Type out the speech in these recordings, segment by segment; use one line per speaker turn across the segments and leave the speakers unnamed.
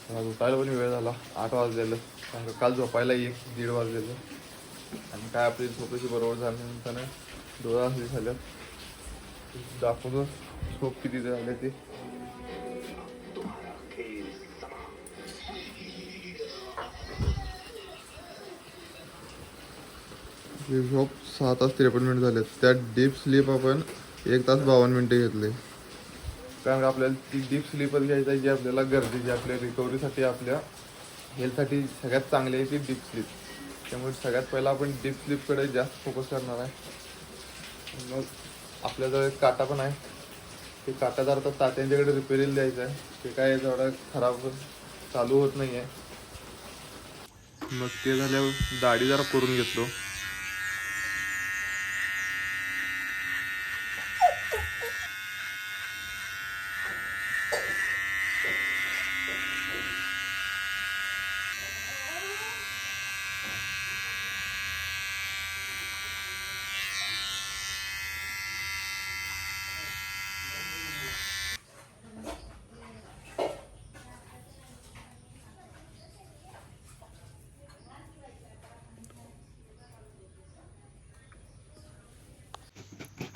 मला झोपायला पण वेळ झाला, 8 वाजलेलं. कारण काल झोपायला 1-1:30 वाजलेलं. आणि काय आपली झोपेची बरोबर झाल्यानंतर डोळा असली झालं. दाखवतो झोप किती झाले ते. झोप 6 तास 53 मिनिट झाले. त्यात डीप स्लीप आपण 1 तास 52 मिनिटे घेतले. कारण आपल्याला ती डीप स्लीपच घ्यायची आहे, जी आपल्याला गरजेची आपल्या रिकव्हरीसाठी, आपल्या हेल्थसाठी सगळ्यात चांगली आहे ती डीप स्लीप. त्यामुळे सगळ्यात पहिला आपण डीप स्लीपकडे जास्त फोकस करणार आहे. मग आपल्याजवळ एक काटा पण आहे, ते काटा जर आता तात्यांच्याकडे रिपेरीला द्यायचं आहे. ते काय एवढा खराब चालू होत नाही आहे. मग ते झाल्यावर दाढी जरा करून घेतलो.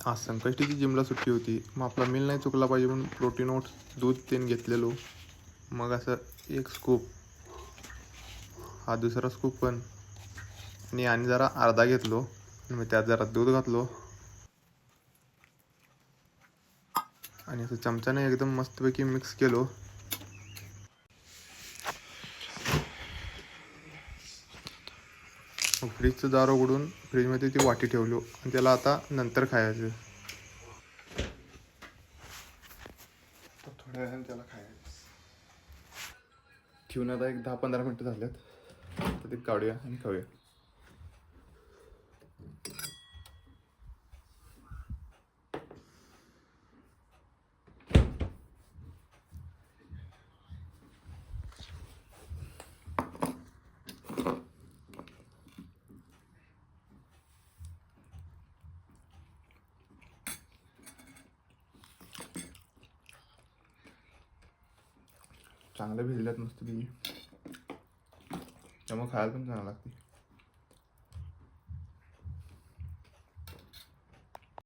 आज संकष्टीची जिमला सुट्टी होती. मग आपला मील नाही चुकला पाहिजे म्हणून प्रोटीन ओट्स, दूध तेन घेतलेलो. मग असं एक स्कूप, हा दुसरा स्कूप पण, आणि जरा अर्धा घेतलो. मग त्यात जरा दूध घातलो आणि असं चमच्याने एकदम मस्तपैकी मिक्स केलो. मग फ्रीजचं दार उघडून फ्रीजमध्ये ती वाटी ठेवलो आणि त्याला आता नंतर खायचं. थोड्या वेळाने त्याला खायचं ठेवून आता एक 10-15 मिनटं झाल्यात. तर ते काढूया आणि खाऊया. चांगलं भिजल्यात मस्त पैकी, त्यामुळे खायला पण चांगलं लागते.